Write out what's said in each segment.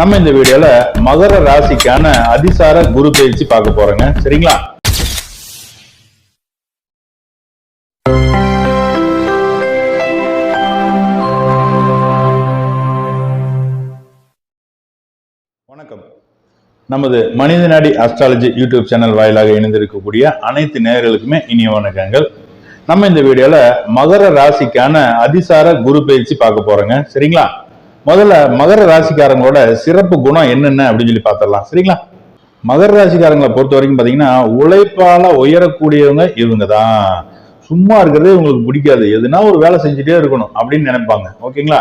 நம்ம இந்த வீடியோல மகர ராசிக்கான அதிசார குரு பயிற்சி பார்க்க போறோங்க. சரிங்களா? வணக்கம். நமது மனித நாடி அஸ்ட்ராலஜி யூடியூப் சேனல் வாயிலாக இணைந்திருக்கக்கூடிய அனைத்து நேயர்களுக்குமே இனிய வணக்கங்கள். நம்ம இந்த வீடியோல மகர ராசிக்கான அதிசார குரு பயிற்சி பார்க்க போறோங்க. சரிங்களா? முதல்ல மகர ராசிக்காரங்களோட சிறப்பு குணம் என்னென்ன அப்படின்னு சொல்லி பார்த்துடலாம். சரிங்களா? மகர ராசிக்காரங்களை பொறுத்த வரைக்கும் பாத்தீங்கன்னா உழைப்பால உயரக்கூடியவங்க இவங்க தான். சும்மா இருக்கிறதே இவங்களுக்கு பிடிக்காது, எதுனா ஒரு வேலை செஞ்சுட்டே இருக்கணும் அப்படின்னு நினைப்பாங்க. ஓகேங்களா?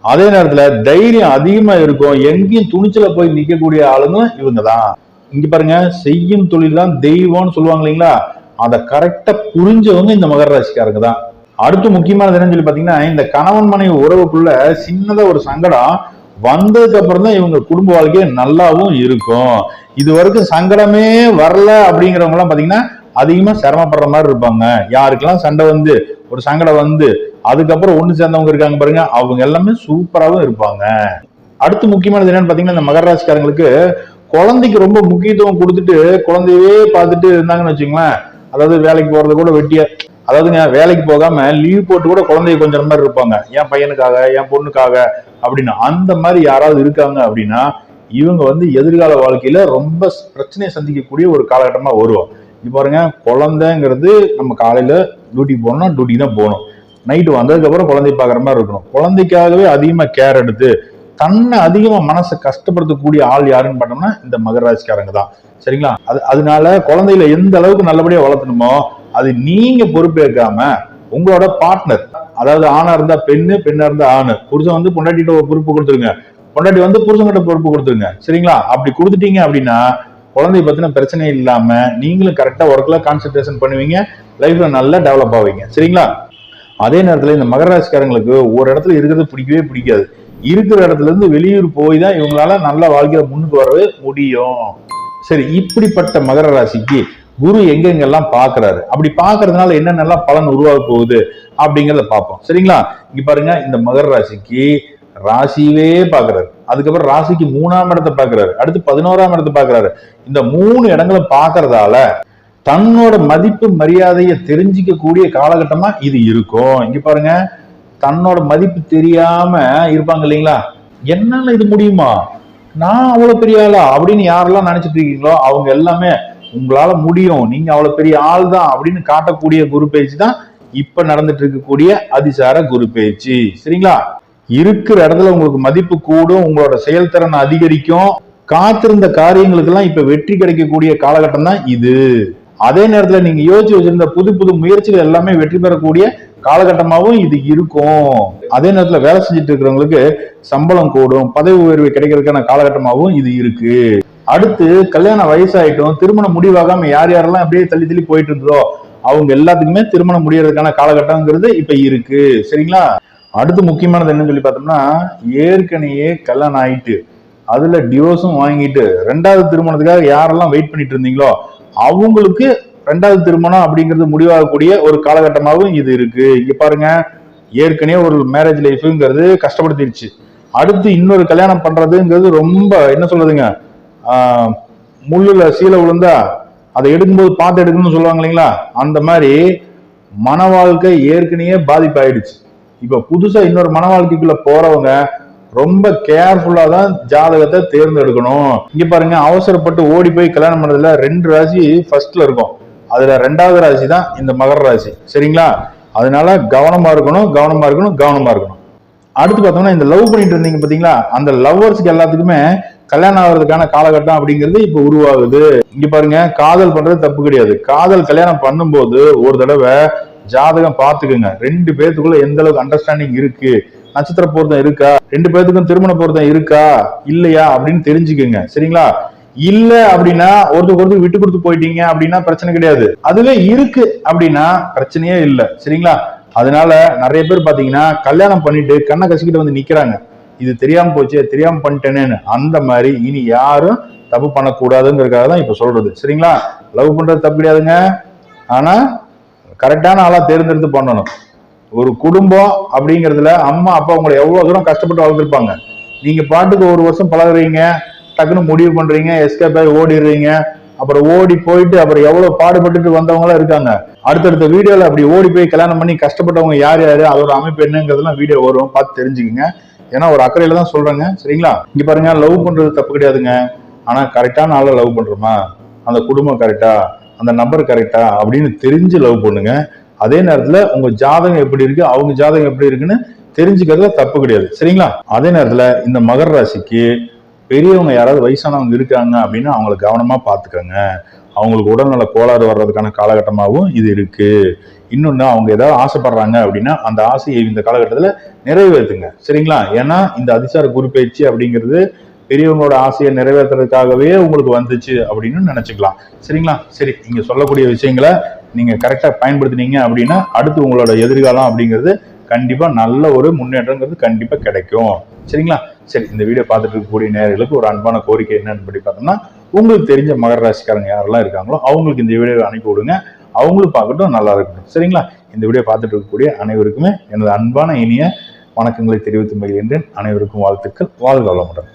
அதே நேரத்துல தைரியம் அதிகமா இருக்கும், எங்கேயும் துணிச்சல போய் நிக்கக்கூடிய ஆளுங்க இவங்க தான். இங்க பாருங்க, செய்யும் தொழில் தான் தெய்வம்னு சொல்லுவாங்க இல்லைங்களா, அதை கரெக்டா புரிஞ்சவங்க இந்த மகர ராசிக்காரங்க தான். அடுத்து முக்கியமானது என்னன்னு சொல்லி பாத்தீங்கன்னா, இந்த கணவன் மனைவி உறவுக்குள்ள சின்னதா ஒரு சங்கடம் வந்ததுக்கு அப்புறம் தான் இவங்க குடும்ப வாழ்க்கை நல்லாவும் இருக்கும். இது வரைக்கும் சங்கடமே வரல அப்படிங்கிறவங்க எல்லாம் பாத்தீங்கன்னா அதிகமா சிரமப்படுற மாதிரி இருப்பாங்க. யாருக்கெல்லாம் சண்டை வந்து ஒரு சங்கடம் வந்து அதுக்கப்புறம் ஒண்ணு சேர்ந்தவங்க இருக்காங்க பாருங்க, அவங்க எல்லாமே சூப்பராகவும் இருப்பாங்க. அடுத்து முக்கியமானது என்னன்னு பாத்தீங்கன்னா, இந்த மகர ராசிக்காரங்களுக்கு குழந்தைக்கு ரொம்ப முக்கியத்துவம் கொடுத்துட்டு குழந்தையே பார்த்துட்டு இருந்தாங்கன்னு வச்சுங்களேன், அதாவது வேலைக்கு போறது கூட வெட்டியா, அதாவதுங்க வேலைக்கு போகாம லீவ் போட்டு கூட குழந்தைய கொஞ்சம் மாதிரி இருப்பாங்க, என் பையனுக்காக என் பொண்ணுக்காக அப்படின்னு. அந்த மாதிரி யாராவது இருக்காங்க அப்படின்னா இவங்க வந்து எதிர்கால வாழ்க்கையில ரொம்ப பிரச்சனையை சந்திக்கக்கூடிய ஒரு காலகட்டமா வருவோம். இப்ப பாருங்க, குழந்தைங்கிறது நம்ம காலையில டியூட்டிக்கு போகணும்னா டியூட்டிக்கு தான் போகணும், நைட்டு வந்ததுக்கு அப்புறம் குழந்தைய பாக்குற மாதிரி இருக்கணும். குழந்தைக்காகவே அதிகமா கேர் எடுத்து தன்னை அதிகமா மனசை கஷ்டப்படுத்தக்கூடிய ஆள் யாருன்னு பார்த்தோம்னா இந்த மகர ராசிக்காரங்க தான். சரிங்களா? அதனால குழந்தையில எந்த அளவுக்கு நல்லபடியா வளர்த்தணுமோ அது நீங்க பொறுப்பேற்காம உங்களோட பார்ட்னர், அதாவது ஆணா இருந்தா பெண்ணு, பெண்ணா இருந்தா ஆணு, புருஷன் வந்து பொண்டாட்டிட்ட ஒரு பொறுப்பு கொடுத்துருங்க, பொண்டாட்டி வந்து புருஷன்கிட்ட பொறுப்பு கொடுத்துருங்க. சரிங்களா? அப்படி கொடுத்துட்டீங்க அப்படின்னா குழந்தைய பத்தின பிரச்சனை இல்லாம நீங்களும் கரெக்டா ஒர்க்ல கான்சென்ட்ரேஷன் பண்ணுவீங்க, லைஃப்ல நல்லா டெவலப் ஆவீங்க. சரிங்களா? அதே நேரத்துல இந்த மகர ராசிக்காரங்களுக்கு ஒரு இடத்துல இருக்கிறது பிடிக்கவே பிடிக்காது. இருக்கிற இடத்துல இருந்து வெளியூர் போய் தான் இவங்களால நல்ல வாழ்க்கையில முன்னுக்கு வரவே முடியும். சரி, இப்படிப்பட்ட மகர ராசிக்கு குரு எங்கெங்கெல்லாம் பாக்குறாரு, அப்படி பாக்குறதுனால என்னென்னலாம் பலன் உருவாக போகுது அப்படிங்கிறத பார்ப்போம். சரிங்களா? இங்க பாருங்க, இந்த மகர ராசிக்கு ராசியவே பாக்குறாரு, அதுக்கப்புறம் ராசிக்கு 3ஆம் இடத்தை பாக்குறாரு, அடுத்து 11ஆம் இடத்தை பாக்குறாரு. இந்த 3 இடங்களும் பாக்குறதால தன்னோட மதிப்பு மரியாதையை தெரிஞ்சிக்க கூடிய காலகட்டமா இது இருக்கும். இங்க பாருங்க, தன்னோட மதிப்பு தெரியாம இருப்பாங்க இல்லைங்களா, என்னால இது முடியுமா, நான் அவ்வளவு பெரிய ஆளா அப்படின்னு யாரெல்லாம் நினைச்சிட்டு இருக்கீங்களோ அவங்க எல்லாமே உங்களால முடியும், நீங்க அவ்வளவு பெரிய ஆள் தான் அப்படின்னு காட்டக்கூடிய குரு பயிற்சி தான் இப்ப நடந்துட்டு இருக்கக்கூடிய அதிசார குரு பயிற்சி. சரிங்களா? இருக்கிற இடத்துல உங்களுக்கு மதிப்பு கூடும், உங்களோட செயல்திறன் அதிகரிக்கும், காத்திருந்த காரியங்களுக்கு எல்லாம் இப்ப வெற்றி கிடைக்கக்கூடிய காலகட்டம் தான் இது. அதே நேரத்துல நீங்க யோசிச்சு வச்சிருந்த புது புது முயற்சிகள் எல்லாமே வெற்றி பெறக்கூடிய காலகட்டமாகவும் இது இருக்கும். அதே நேரத்துல வேலை செஞ்சுட்டு இருக்கிறவங்களுக்கு சம்பளம் கூடும், பதவி உயர்வு கிடைக்கிறதுக்கான காலகட்டமாகவும் இது இருக்கு. அடுத்து கல்யாண வயசாயிட்டும் திருமணம் முடிவாகாம யார் யாரெல்லாம் அப்படியே தள்ளி தள்ளி போயிட்டு இருந்ததோ அவங்க எல்லாத்துக்குமே திருமணம் முடியறதுக்கான காலகட்டம்ங்கிறது இப்ப இருக்கு. சரிங்களா? அடுத்து முக்கியமானது என்னன்னு சொல்லி பார்த்தோம்னா, ஏற்கனவே கல்யாணம் ஆயிட்டு அதுல டிவோர்ஸும் வாங்கிட்டு 2வது திருமணத்துக்காக யாரெல்லாம் வெயிட் பண்ணிட்டு இருந்தீங்களோ அவங்களுக்கு 2வது திருமணம் அப்படிங்கிறது முடிவாகக்கூடிய ஒரு காலகட்டமாகவும் இது இருக்கு. இங்க பாருங்க, ஏற்கனவே ஒரு மேரேஜ் லைஃப்ங்கிறது கஷ்டப்படுத்திருச்சு, அடுத்து இன்னொரு கல்யாணம் பண்றதுங்கிறது ரொம்ப என்ன சொல்றதுங்க, முள்ளுல சீலை விழுந்தா அதை எடுக்கும்போது பார்த்து எடுக்கணும்னு சொல்லுவாங்க இல்லைங்களா, அந்த மாதிரி மன வாழ்க்கை ஏற்கனவே பாதிப்பாயிடுச்சு. இப்ப புதுசா இன்னொரு மன வாழ்க்கைக்குள்ள போறவங்க ரொம்ப கேர்ஃபுல்லா தான் ஜாதகத்தை தேர்ந்தெடுக்கணும். இங்க பாருங்க, அவசரப்பட்டு ஓடி போய் கல்யாணம் பண்றதுல 2 ராசி ஃபர்ஸ்ட்ல இருக்கும், அதுல 2வது ராசி தான் இந்த மகர ராசி. சரிங்களா? அதனால கவனமா இருக்கணும், கவனமா இருக்கணும், கவனமா இருக்கணும். அடுத்து பார்த்தோம்னா, இந்த லவ் பண்ணிட்டு இருந்தீங்க பாத்தீங்களா, அந்த லவ்வர்ஸ்க்கு எல்லாத்துக்குமே கல்யாணம் ஆகிறதுக்கான காலகட்டம் அப்படிங்கிறது இப்ப உருவாகுது. இங்க பாருங்க, காதல் பண்றது தப்பு கிடையாது, காதல் கல்யாணம் பண்ணும்போது ஒரு தடவை ஜாதகம் பார்த்துக்குங்க, 2 பேர்த்துக்குள்ள எந்த அளவுக்கு அண்டர்ஸ்டாண்டிங் இருக்கு, நட்சத்திர பொருத்தம் இருக்கா, 2 பேர்த்துக்கும் திருமண பொருத்தம் இருக்கா இல்லையா அப்படின்னு தெரிஞ்சுக்குங்க. சரிங்களா? இல்ல அப்படின்னா ஒருத்தருக்கு விட்டு கொடுத்து போயிட்டீங்க அப்படின்னா பிரச்சனை கிடையாது, அதுவே இருக்கு அப்படின்னா பிரச்சனையே இல்லை. சரிங்களா? அதனால நிறைய பேர் பாத்தீங்கன்னா கல்யாணம் பண்ணிட்டு கண்ணை கசிக்கிட்டு வந்து நிக்கிறாங்க, இது தெரியாம போச்சு, தெரியாம பண்ணிட்டேன்னு. அந்த மாதிரி இனி யாரும் தப்பு பண்ணக்கூடாதுங்கிறதுக்காக தான் இப்ப சொல்றது. சரிங்களா? லவ் பண்றது தப்பு கிடையாதுங்க, ஆனா கரெக்டான ஆளா தேர்ந்தெடுத்து பண்ணணும். ஒரு குடும்பம் அப்படிங்கிறதுல அம்மா அப்பா உங்களை எவ்வளவு தூரம் கஷ்டப்பட்டு வளர்த்துருப்பாங்க, நீங்க பாட்டுக்கு ஒரு வருஷம் பழகுறீங்க, டக்குன்னு முடிவு பண்றீங்க, எஸ்கேப் ஆகி ஓடிடுறீங்க. அப்புறம் ஓடி போயிட்டு அப்புறம் எவ்வளவு பாடுபட்டுட்டு வந்தவங்க இருக்காங்க. அடுத்தடுத்த வீடியோல அப்படி ஓடி போய் கல்யாணம் பண்ணி கஷ்டப்பட்டவங்க யார் யாரு, அதோட அமைப்பு என்னங்கிறதுலாம் வீடியோ வரும், பார்த்து தெரிஞ்சுக்கங்க. ஏன்னா ஒரு அக்கறையில தான் சொல்றேங்க, சரிங்களா? இங்க பாருங்க, லவ் பண்றது தப்பு கிடையாதுங்க. ஆனா கரெக்டான ஆளை லவ் பண்றோமா, அந்த குடும்பம் கரெக்டா, அந்த நம்பர் கரெக்டா அப்படின்னு தெரிஞ்சு லவ் பண்ணுங்க. அதே நேரத்துல உங்க ஜாதகம் எப்படி இருக்கு, அவங்க ஜாதகம் எப்படி இருக்குன்னு தெரிஞ்சுக்கிறதுல தப்பு கிடையாது, சரிங்களா? அதே நேரத்துல இந்த மகர ராசிக்கு பெரியவங்க யாராவது வயசானவங்க இருக்காங்க அப்படின்னா அவங்களை கவனமா பாத்துக்கோங்க. அவங்களுக்கு உடல்நல கோளாறு வர்றதுக்கான காலகட்டமாகவும் இது இருக்கு. இன்னொன்னு, அவங்க ஏதாவது ஆசைப்படுறாங்க அப்படின்னா அந்த ஆசையை இந்த காலகட்டத்துல நிறைவேற்றுங்க, சரிங்களா? ஏன்னா இந்த அதிசார குரு பயிற்சி அப்படிங்கிறது பெரியவங்களோட ஆசையை நிறைவேற்றுறதுக்காகவே உங்களுக்கு வந்துச்சு அப்படின்னு நினைச்சுக்கலாம், சரிங்களா? சரி, நீங்க சொல்லக்கூடிய விஷயங்களை நீங்க கரெக்டா பயன்படுத்தினீங்க அப்படின்னா அடுத்து உங்களோட எதிர்காலம் அப்படிங்கிறது கண்டிப்பா நல்ல ஒரு முன்னேற்றங்கிறது கண்டிப்பா கிடைக்கும், சரிங்களா? சரி, இந்த வீடியோ பார்த்துட்டு இருக்கக்கூடிய நேயர்களுக்கு ஒரு அன்பான கோரிக்கை என்னன்னு படி பார்த்தோம்னா, உங்களுக்கு தெரிஞ்ச மகர ராசிக்காரங்க யாரெல்லாம் இருக்காங்களோ அவங்களுக்கு இந்த வீடியோ அனுப்பி விடுங்க. அவங்களும் பார்க்கட்டும், நல்லா இருக்கட்டும், சரிங்களா? இந்த வீடியோ பார்த்துட்டு இருக்கக்கூடிய அனைவருக்குமே எனது அன்பான இனிய வணக்கங்களை தெரிவித்து மகிழ்கின்றேன். அனைவருக்கும் வாழ்த்துக்கள். வாழ்க வளமுடன்.